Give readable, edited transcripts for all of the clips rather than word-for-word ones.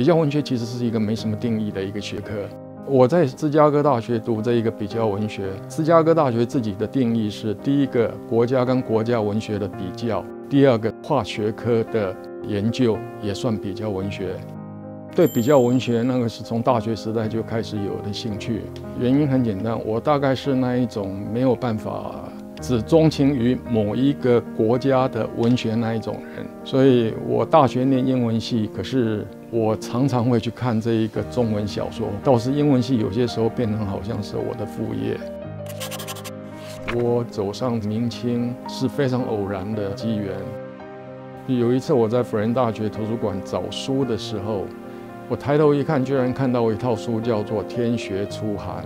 比较文学其实是一个没什么定义的一个学科。我在芝加哥大学读这一个比较文学，芝加哥大学自己的定义是：第一个，国家跟国家文学的比较；第二个，跨学科的研究也算比较文学。对比较文学，那个是从大学时代就开始有的兴趣。原因很简单，我大概是那一种没有办法只钟情于某一个国家的文学那一种人，所以我大学念英文系，可是我常常会去看这一个中文小说，倒是英文系有些时候变成好像是我的副业。我走上明清是非常偶然的机缘。有一次我在辅仁大学图书馆找书的时候，我抬头一看，居然看到一套书叫做《天学初寒》。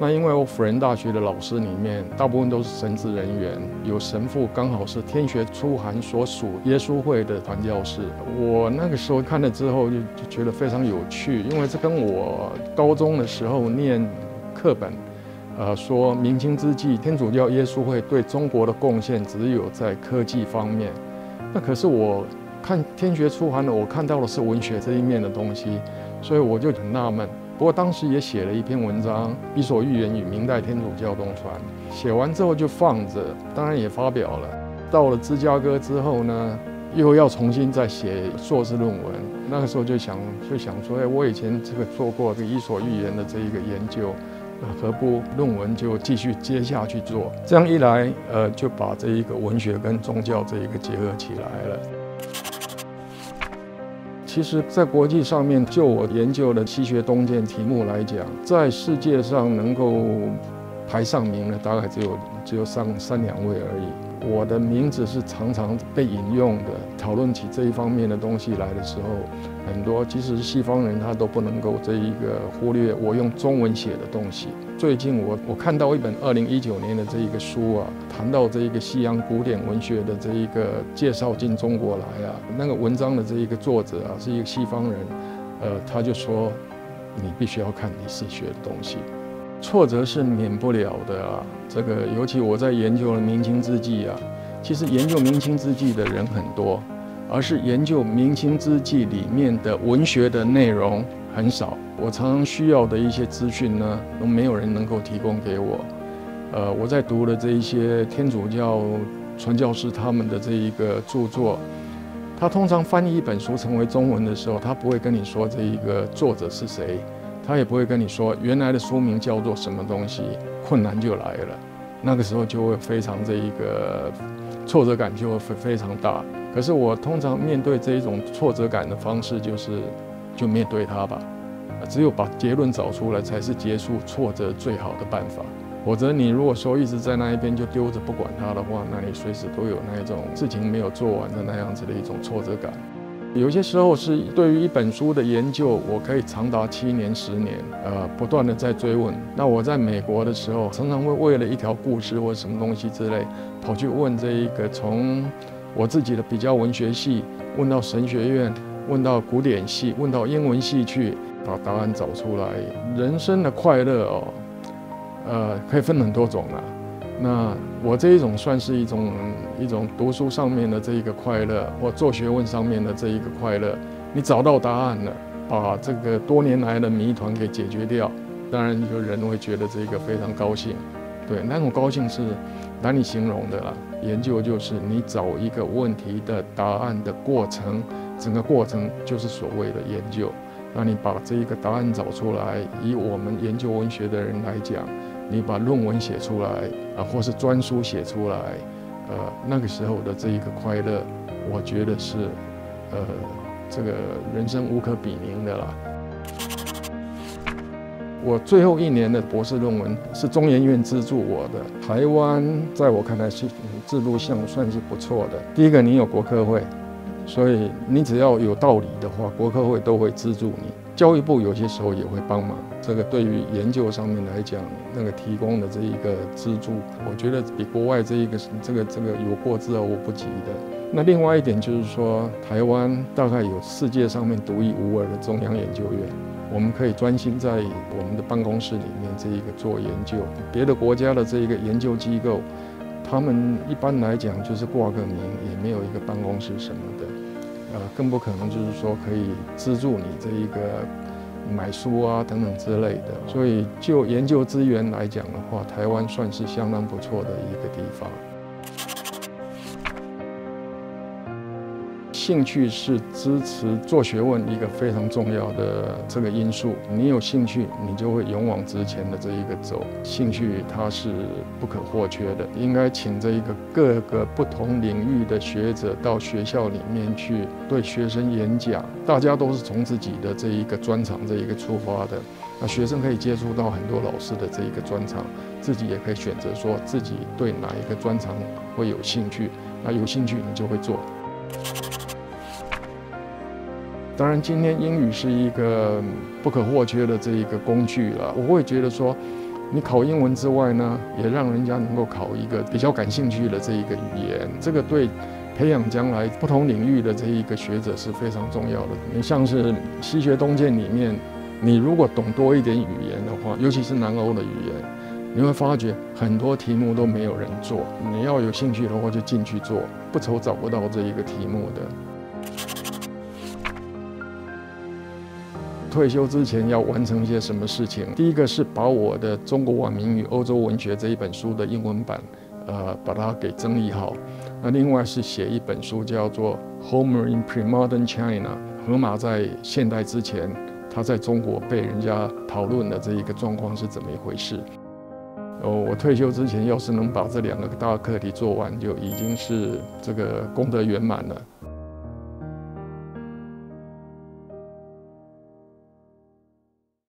那因为我辅仁大学的老师里面大部分都是神职人员，有神父刚好是天学初寒所属耶稣会的传教士。我那个时候看了之后就觉得非常有趣，因为这跟我高中的时候念课本，说明清之际天主教耶稣会对中国的贡献只有在科技方面。那可是我看天学初寒的，我看到的是文学这一面的东西，所以我就很纳闷。不过当时也写了一篇文章《伊索寓言与明代天主教东传》，写完之后就放着，当然也发表了。到了芝加哥之后呢，又要重新再写硕士论文。那个时候就想说，我以前这个做过这个《伊索寓言》的这一个研究，那何不论文就继续接下去做？这样一来，就把这一个文学跟宗教这一个结合起来了。其实，在国际上面，就我研究的西学东渐题目来讲，在世界上能够排上名的，大概只有三两位而已。我的名字是常常被引用的。讨论起这一方面的东西来的时候，很多即使是西方人，他都不能够这一个忽略我用中文写的东西。最近我看到一本2019年的这一个书啊，谈到这一个西洋古典文学的这一个介绍进中国来啊，那个文章的这一个作者啊是一个西方人，他就说你必须要看李世学的东西。挫折是免不了的啊，这个尤其我在研究了明清之际啊，其实研究明清之际的人很多，而是研究明清之际里面的文学的内容很少。我常常需要的一些资讯呢，都没有人能够提供给我。我在读了这一些天主教传教士他们的这一个著作，他通常翻译一本书成为中文的时候，他不会跟你说这一个作者是谁。他也不会跟你说原来的书名叫做什么东西，困难就来了。那个时候就会非常这一个挫折感就会非常大。可是我通常面对这一种挫折感的方式就面对它吧，只有把结论找出来才是结束挫折最好的办法。否则你如果说一直在那一边就丢着不管它的话，那你随时都有那一种事情没有做完的那样子的一种挫折感。有些时候是对于一本书的研究，我可以长达7年、10年，不断的在追问。那我在美国的时候，常常会为了一条故事或什么东西之类，跑去问这一个从我自己的比较文学系问到神学院，问到古典系，问到英文系去，把答案找出来。人生的快乐可以分很多种啦。那我这一种算是一种读书上面的这一个快乐，或做学问上面的这一个快乐。你找到答案了，把这个多年来的谜团给解决掉，当然有人会觉得这个非常高兴。对，那种高兴是难以形容的啦。研究就是你找一个问题的答案的过程，整个过程就是所谓的研究。那你把这一个答案找出来，以我们研究文学的人来讲，你把论文写出来或是专书写出来，那个时候的这一个快乐，我觉得是这个人生无可比拟的啦。我最后1年的博士论文是中研院资助我的。台湾在我看来是制度上算是不错的。第一个，你有国科会，所以你只要有道理的话，国科会都会资助你。教育部有些时候也会帮忙。这个对于研究上面来讲，那个提供的这一个资助，我觉得比国外这个有过之而无不及的。那另外一点就是说，台湾大概有世界上面独一无二的中央研究院，我们可以专心在我们的办公室里面这一个做研究。别的国家的这一个研究机构，他们一般来讲就是挂个名，也没有一个办公室什么的。更不可能就是说可以资助你这一个买书啊等等之类的。所以就研究资源来讲的话，台湾算是相当不错的一个地方。兴趣是支持做学问一个非常重要的这个因素。你有兴趣，你就会勇往直前的这一个走。兴趣它是不可或缺的。应该请这一个各个不同领域的学者到学校里面去对学生演讲。大家都是从自己的这一个专长这一个出发的。那学生可以接触到很多老师的这一个专长，自己也可以选择说自己对哪一个专长会有兴趣。那有兴趣你就会做。当然，今天英语是一个不可或缺的这一个工具了。我会觉得说，你考英文之外呢，也让人家能够考一个比较感兴趣的这一个语言。这个对培养将来不同领域的这一个学者是非常重要的。你像是西学东渐里面，你如果懂多一点语言的话，尤其是南欧的语言，你会发觉很多题目都没有人做。你要有兴趣的话，就进去做，不愁找不到这一个题目的。退休之前要完成一些什么事情？第一个是把我的《中国晚明与欧洲文学》这一本书的英文版，把它给整理好。那另外是写一本书，叫做《Homer in Pre-Modern China》。荷马在现代之前，他在中国被人家讨论的这一个状况是怎么一回事？我退休之前要是能把这2个大课题做完，就已经是这个功德圆满了。